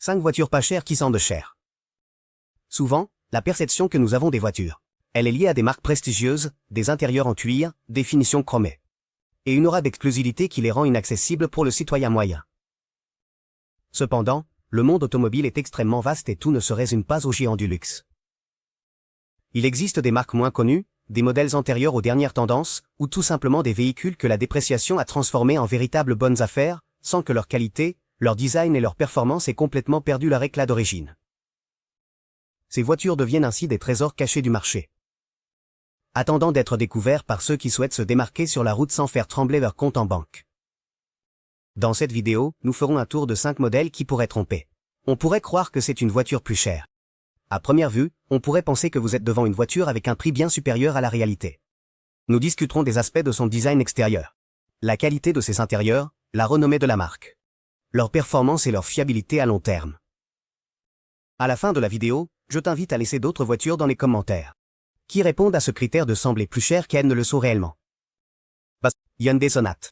5 voitures pas chères qui sentent cher. Souvent, la perception que nous avons des voitures, elle est liée à des marques prestigieuses, des intérieurs en cuir, des finitions chromées. Et une aura d'exclusivité qui les rend inaccessibles pour le citoyen moyen. Cependant, le monde automobile est extrêmement vaste et tout ne se résume pas aux géants du luxe. Il existe des marques moins connues, des modèles antérieurs aux dernières tendances, ou tout simplement des véhicules que la dépréciation a transformés en véritables bonnes affaires, sans que leur qualité, leur design et leur performance aient complètement perdu leur éclat d'origine. Ces voitures deviennent ainsi des trésors cachés du marché, attendant d'être découverts par ceux qui souhaitent se démarquer sur la route sans faire trembler leur compte en banque. Dans cette vidéo, nous ferons un tour de 5 modèles qui pourraient tromper. On pourrait croire que c'est une voiture plus chère. À première vue, on pourrait penser que vous êtes devant une voiture avec un prix bien supérieur à la réalité. Nous discuterons des aspects de son design extérieur, la qualité de ses intérieurs, la renommée de la marque, leur performance et leur fiabilité à long terme. À la fin de la vidéo, je t'invite à laisser d'autres voitures dans les commentaires, qui répondent à ce critère de sembler plus cher qu'elles ne le sont réellement. Hyundai Sonata.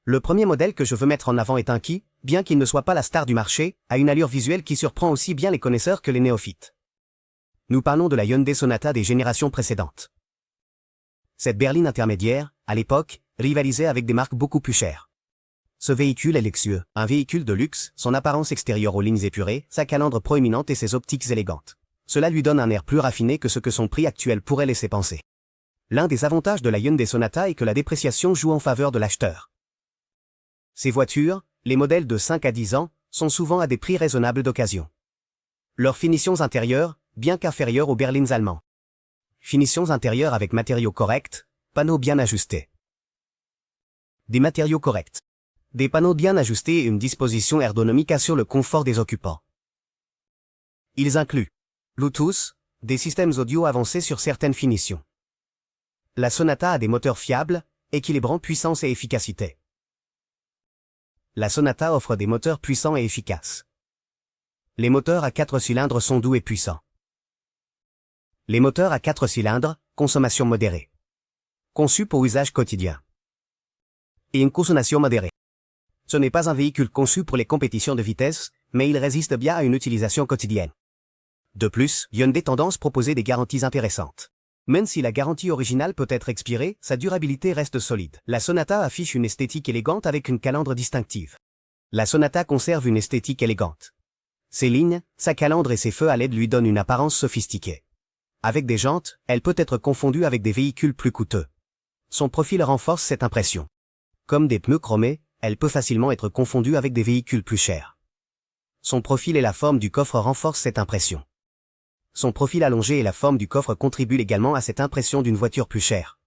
Le premier modèle que je veux mettre en avant est un qui, bien qu'il ne soit pas la star du marché, a une allure visuelle qui surprend aussi bien les connaisseurs que les néophytes. Nous parlons de la Hyundai Sonata des générations précédentes. Cette berline intermédiaire, à l'époque, rivalisait avec des marques beaucoup plus chères. Ce véhicule est luxueux, un véhicule de luxe, son apparence extérieure aux lignes épurées, sa calandre proéminente et ses optiques élégantes. Cela lui donne un air plus raffiné que ce que son prix actuel pourrait laisser penser. L'un des avantages de la Hyundai Sonata est que la dépréciation joue en faveur de l'acheteur. Ces voitures, les modèles de 5 à 10 ans, sont souvent à des prix raisonnables d'occasion. Leurs finitions intérieures, bien qu'inférieures aux berlines allemands. Finitions intérieures avec matériaux corrects, panneaux bien ajustés. Des matériaux corrects. Des panneaux bien ajustés et une disposition ergonomique assurent le confort des occupants. Ils incluent Bluetooth, des systèmes audio avancés sur certaines finitions. La Sonata a des moteurs fiables, équilibrant puissance et efficacité. La Sonata offre des moteurs puissants et efficaces. Les moteurs à 4 cylindres sont doux et puissants. Les moteurs à 4 cylindres, consommation modérée. Conçus pour usage quotidien. Et une consommation modérée. Ce n'est pas un véhicule conçu pour les compétitions de vitesse, mais il résiste bien à une utilisation quotidienne. De plus, Hyundai tendance proposer des garanties intéressantes. Même si la garantie originale peut être expirée, sa durabilité reste solide. La Sonata affiche une esthétique élégante avec une calandre distinctive. La Sonata conserve une esthétique élégante. Ses lignes, sa calandre et ses feux à LED lui donnent une apparence sophistiquée. Avec des jantes, elle peut être confondue avec des véhicules plus coûteux. Son profil renforce cette impression. Comme des pneus chromés, elle peut facilement être confondue avec des véhicules plus chers. Son profil et la forme du coffre renforcent cette impression. Son profil allongé et la forme du coffre contribuent également à cette impression d'une voiture plus chère.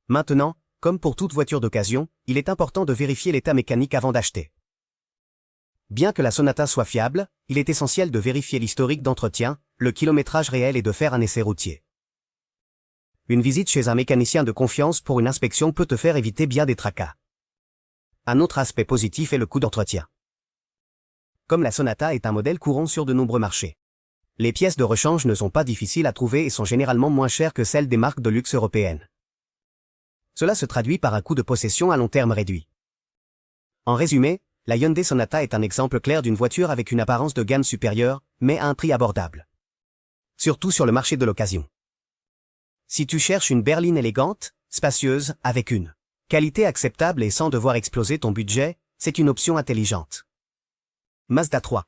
Maintenant, comme pour toute voiture d'occasion, il est important de vérifier l'état mécanique avant d'acheter. Bien que la Sonata soit fiable, il est essentiel de vérifier l'historique d'entretien, le kilométrage réel et de faire un essai routier. Une visite chez un mécanicien de confiance pour une inspection peut te faire éviter bien des tracas. Un autre aspect positif est le coût d'entretien. Comme la Sonata est un modèle courant sur de nombreux marchés, les pièces de rechange ne sont pas difficiles à trouver et sont généralement moins chères que celles des marques de luxe européennes. Cela se traduit par un coût de possession à long terme réduit. En résumé, la Hyundai Sonata est un exemple clair d'une voiture avec une apparence de gamme supérieure, mais à un prix abordable. Surtout sur le marché de l'occasion. Si tu cherches une berline élégante, spacieuse, avec une qualité acceptable et sans devoir exploser ton budget, c'est une option intelligente. Mazda 3.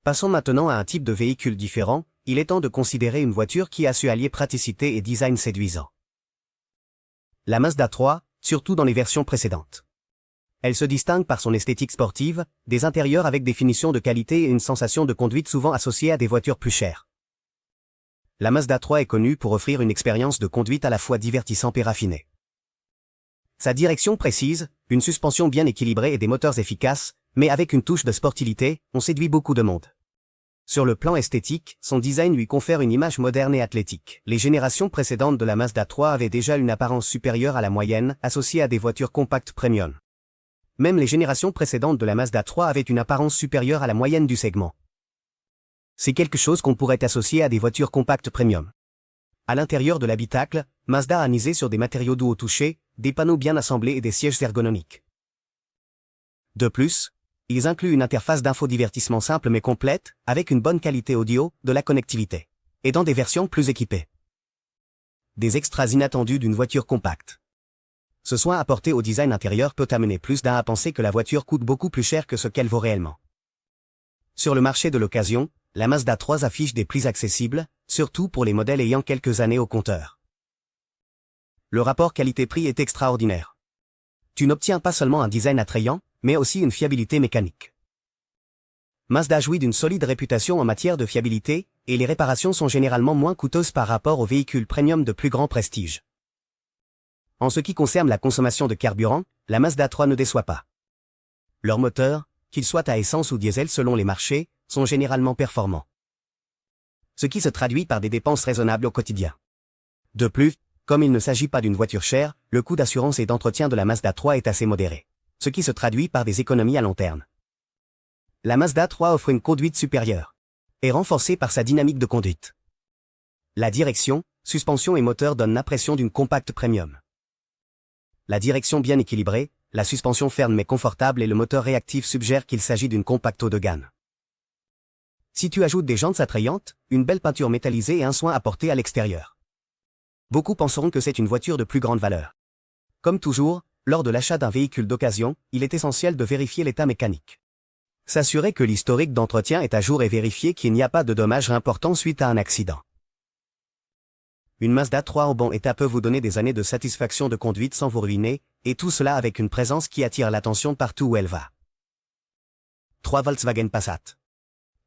Passons maintenant à un type de véhicule différent, il est temps de considérer une voiture qui a su allier praticité et design séduisant. La Mazda 3, surtout dans les versions précédentes. Elle se distingue par son esthétique sportive, des intérieurs avec des finitions de qualité et une sensation de conduite souvent associée à des voitures plus chères. La Mazda 3 est connue pour offrir une expérience de conduite à la fois divertissante et raffinée. Sa direction précise, une suspension bien équilibrée et des moteurs efficaces, mais avec une touche de sportivité, on séduit beaucoup de monde. Sur le plan esthétique, son design lui confère une image moderne et athlétique. Les générations précédentes de la Mazda 3 avaient déjà une apparence supérieure à la moyenne, associée à des voitures compactes premium. Même les générations précédentes de la Mazda 3 avaient une apparence supérieure à la moyenne du segment. C'est quelque chose qu'on pourrait associer à des voitures compactes premium. À l'intérieur de l'habitacle, Mazda a misé sur des matériaux doux au toucher, des panneaux bien assemblés et des sièges ergonomiques. De plus, Ils incluent une interface d'infodivertissement simple mais complète, avec une bonne qualité audio, de la connectivité. Et dans des versions plus équipées. Des extras inattendus d'une voiture compacte. Ce soin apporté au design intérieur peut amener plus d'un à penser que la voiture coûte beaucoup plus cher que ce qu'elle vaut réellement. Sur le marché de l'occasion, la Mazda 3 affiche des prix accessibles, surtout pour les modèles ayant quelques années au compteur. Le rapport qualité-prix est extraordinaire. Tu n'obtiens pas seulement un design attrayant, mais aussi une fiabilité mécanique. Mazda jouit d'une solide réputation en matière de fiabilité, et les réparations sont généralement moins coûteuses par rapport aux véhicules premium de plus grand prestige. En ce qui concerne la consommation de carburant, la Mazda 3 ne déçoit pas. Leurs moteurs, qu'ils soient à essence ou diesel selon les marchés, sont généralement performants. Ce qui se traduit par des dépenses raisonnables au quotidien. De plus, comme il ne s'agit pas d'une voiture chère, le coût d'assurance et d'entretien de la Mazda 3 est assez modéré. Ce qui se traduit par des économies à long terme. La Mazda 3 offre une conduite supérieure, et renforcée par sa dynamique de conduite. La direction, suspension et moteur donnent l'impression d'une compacte premium. La direction bien équilibrée, la suspension ferme mais confortable et le moteur réactif suggèrent qu'il s'agit d'une compacte haut de gamme. Si tu ajoutes des jantes attrayantes, une belle peinture métallisée et un soin apporté à l'extérieur. Beaucoup penseront que c'est une voiture de plus grande valeur. Comme toujours, lors de l'achat d'un véhicule d'occasion, il est essentiel de vérifier l'état mécanique. S'assurer que l'historique d'entretien est à jour et vérifier qu'il n'y a pas de dommages importants suite à un accident. Une Mazda 3 en bon état peut vous donner des années de satisfaction de conduite sans vous ruiner, et tout cela avec une présence qui attire l'attention partout où elle va. 3 Volkswagen Passat.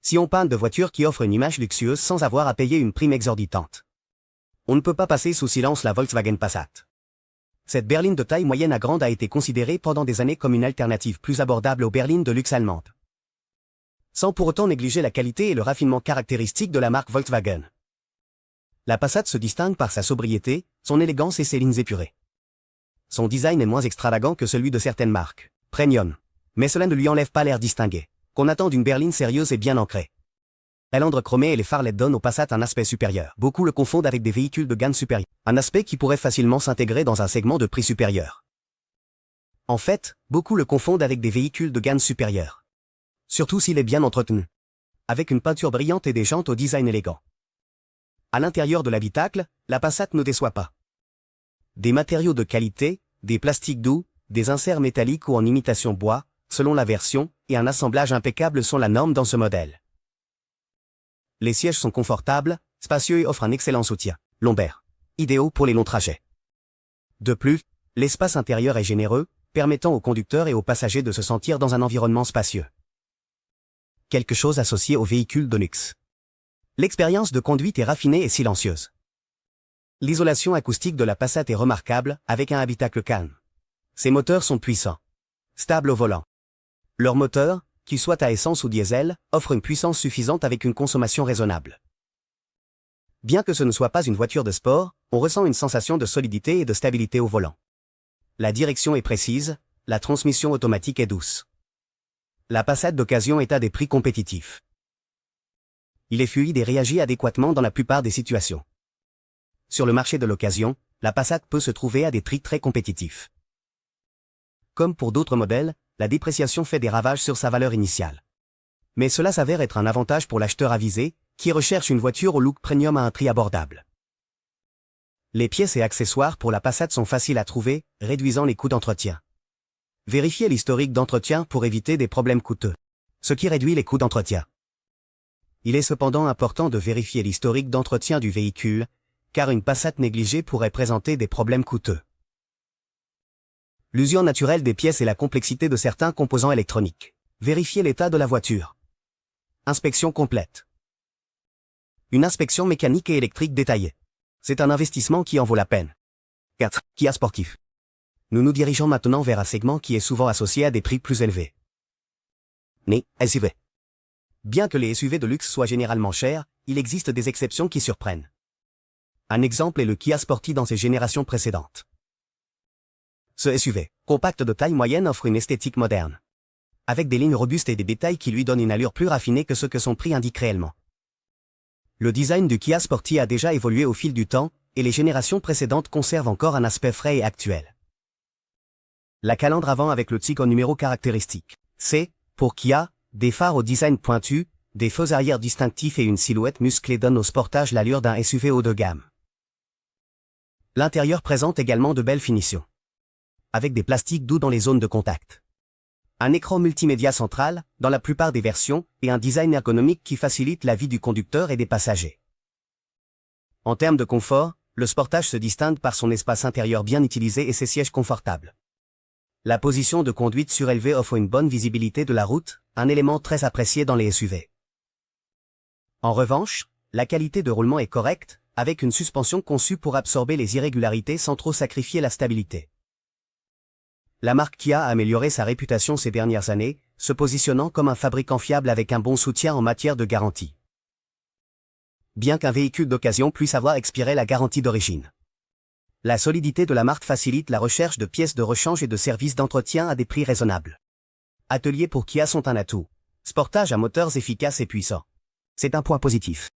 Si on parle de voitures qui offrent une image luxueuse sans avoir à payer une prime exorbitante, on ne peut pas passer sous silence la Volkswagen Passat. Cette berline de taille moyenne à grande a été considérée pendant des années comme une alternative plus abordable aux berlines de luxe allemandes. Sans pour autant négliger la qualité et le raffinement caractéristique de la marque Volkswagen. La Passat se distingue par sa sobriété, son élégance et ses lignes épurées. Son design est moins extravagant que celui de certaines marques premium, mais cela ne lui enlève pas l'air distingué, qu'on attend d'une berline sérieuse et bien ancrée. Calandre chromée et les phares LED donnent au Passat un aspect supérieur. Beaucoup le confondent avec des véhicules de gamme supérieure, un aspect qui pourrait facilement s'intégrer dans un segment de prix supérieur. En fait, beaucoup le confondent avec des véhicules de gamme supérieure. Surtout s'il est bien entretenu. Avec une peinture brillante et des jantes au design élégant. À l'intérieur de l'habitacle, la Passat ne déçoit pas. Des matériaux de qualité, des plastiques doux, des inserts métalliques ou en imitation bois, selon la version, et un assemblage impeccable sont la norme dans ce modèle. Les sièges sont confortables, spacieux et offrent un excellent soutien, lombaire, idéaux pour les longs trajets. De plus, l'espace intérieur est généreux, permettant aux conducteurs et aux passagers de se sentir dans un environnement spacieux. Quelque chose associé aux véhicules de luxe. L'expérience de conduite est raffinée et silencieuse. L'isolation acoustique de la Passat est remarquable, avec un habitacle calme. Ses moteurs sont puissants, stables au volant. Leur moteur, qu'il soit à essence ou diesel, offre une puissance suffisante avec une consommation raisonnable. Bien que ce ne soit pas une voiture de sport, on ressent une sensation de solidité et de stabilité au volant. La direction est précise, la transmission automatique est douce. La Passat d'occasion est à des prix compétitifs. Il est fluide et réagit adéquatement dans la plupart des situations. Sur le marché de l'occasion, la Passat peut se trouver à des prix très compétitifs. Comme pour d'autres modèles, la dépréciation fait des ravages sur sa valeur initiale. Mais cela s'avère être un avantage pour l'acheteur avisé, qui recherche une voiture au look premium à un prix abordable. Les pièces et accessoires pour la Passat sont faciles à trouver, réduisant les coûts d'entretien. Vérifiez l'historique d'entretien pour éviter des problèmes coûteux, ce qui réduit les coûts d'entretien. Il est cependant important de vérifier l'historique d'entretien du véhicule, car une Passat négligée pourrait présenter des problèmes coûteux. L'usure naturelle des pièces et la complexité de certains composants électroniques. Vérifiez l'état de la voiture. Inspection complète. Une inspection mécanique et électrique détaillée. C'est un investissement qui en vaut la peine. 4. Kia Sportif. Nous nous dirigeons maintenant vers un segment qui est souvent associé à des prix plus élevés. Les SUV. Bien que les SUV de luxe soient généralement chers, il existe des exceptions qui surprennent. Un exemple est le Kia Sporty dans ses générations précédentes. Ce SUV, compact de taille moyenne, offre une esthétique moderne. Avec des lignes robustes et des détails qui lui donnent une allure plus raffinée que ce que son prix indique réellement. Le design du Kia Sporty a déjà évolué au fil du temps, et les générations précédentes conservent encore un aspect frais et actuel. La calandre avant avec le Tiguan numéro caractéristique, C, Pour Kia, des phares au design pointu, des feux arrière distinctifs et une silhouette musclée donnent au Sportage l'allure d'un SUV haut de gamme. L'intérieur présente également de belles finitions, avec des plastiques doux dans les zones de contact. Un écran multimédia central, dans la plupart des versions, et un design ergonomique qui facilite la vie du conducteur et des passagers. En termes de confort, le Sportage se distingue par son espace intérieur bien utilisé et ses sièges confortables. La position de conduite surélevée offre une bonne visibilité de la route, un élément très apprécié dans les SUV. En revanche, la qualité de roulement est correcte, avec une suspension conçue pour absorber les irrégularités sans trop sacrifier la stabilité. La marque Kia a amélioré sa réputation ces dernières années, se positionnant comme un fabricant fiable avec un bon soutien en matière de garantie. Bien qu'un véhicule d'occasion puisse avoir expiré la garantie d'origine, la solidité de la marque facilite la recherche de pièces de rechange et de services d'entretien à des prix raisonnables. Ateliers pour Kia sont un atout. Sportage à moteurs efficaces et puissants. C'est un point positif.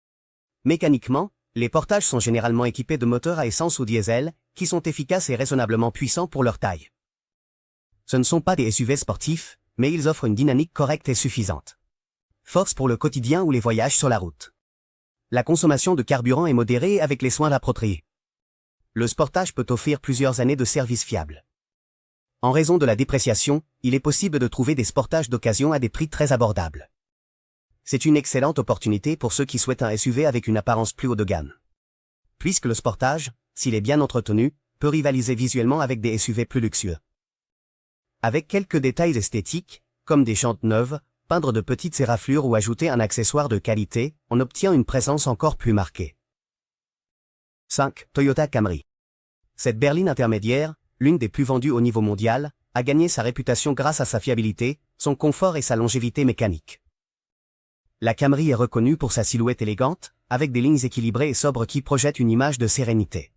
Mécaniquement, les portages sont généralement équipés de moteurs à essence ou diesel, qui sont efficaces et raisonnablement puissants pour leur taille. Ce ne sont pas des SUV sportifs, mais ils offrent une dynamique correcte et suffisante. Force pour le quotidien ou les voyages sur la route. La consommation de carburant est modérée avec les soins appropriés. Le Sportage peut offrir plusieurs années de service fiable. En raison de la dépréciation, il est possible de trouver des Sportages d'occasion à des prix très abordables. C'est une excellente opportunité pour ceux qui souhaitent un SUV avec une apparence plus haut de gamme. Puisque le Sportage, s'il est bien entretenu, peut rivaliser visuellement avec des SUV plus luxueux. Avec quelques détails esthétiques, comme des jantes neuves, peindre de petites éraflures ou ajouter un accessoire de qualité, on obtient une présence encore plus marquée. 5. Toyota Camry. Cette berline intermédiaire, l'une des plus vendues au niveau mondial, a gagné sa réputation grâce à sa fiabilité, son confort et sa longévité mécanique. La Camry est reconnue pour sa silhouette élégante, avec des lignes équilibrées et sobres qui projettent une image de sérénité.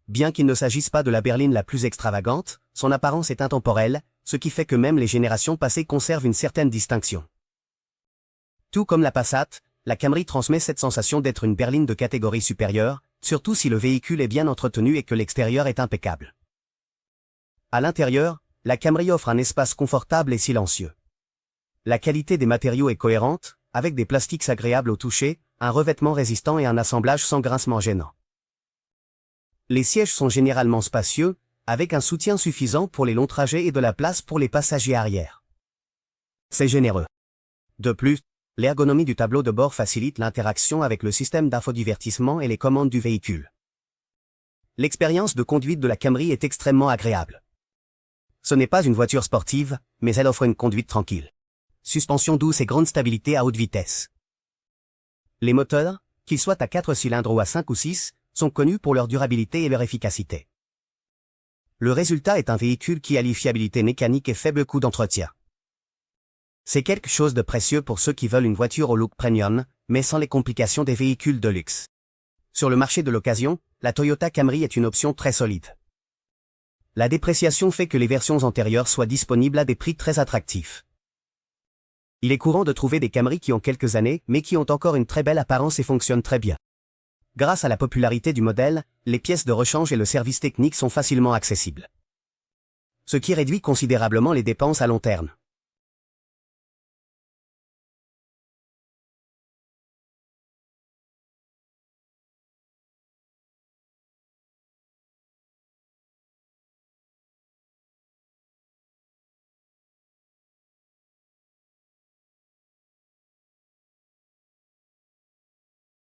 Bien qu'il ne s'agisse pas de la berline la plus extravagante, son apparence est intemporelle, ce qui fait que même les générations passées conservent une certaine distinction. Tout comme la Passat, la Camry transmet cette sensation d'être une berline de catégorie supérieure, surtout si le véhicule est bien entretenu et que l'extérieur est impeccable. À l'intérieur, la Camry offre un espace confortable et silencieux. La qualité des matériaux est cohérente, avec des plastiques agréables au toucher, un revêtement résistant et un assemblage sans grincement gênant. Les sièges sont généralement spacieux, avec un soutien suffisant pour les longs trajets et de la place pour les passagers arrière. C'est généreux. De plus, l'ergonomie du tableau de bord facilite l'interaction avec le système d'infodivertissement et les commandes du véhicule. L'expérience de conduite de la Camry est extrêmement agréable. Ce n'est pas une voiture sportive, mais elle offre une conduite tranquille. Suspension douce et grande stabilité à haute vitesse. Les moteurs, qu'ils soient à 4 cylindres ou à 5 ou 6, sont connus pour leur durabilité et leur efficacité. Le résultat est un véhicule qui allie fiabilité mécanique et faible coût d'entretien. C'est quelque chose de précieux pour ceux qui veulent une voiture au look premium, mais sans les complications des véhicules de luxe. Sur le marché de l'occasion, la Toyota Camry est une option très solide. La dépréciation fait que les versions antérieures soient disponibles à des prix très attractifs. Il est courant de trouver des Camry qui ont quelques années, mais qui ont encore une très belle apparence et fonctionnent très bien. Grâce à la popularité du modèle, les pièces de rechange et le service technique sont facilement accessibles. Ce qui réduit considérablement les dépenses à long terme.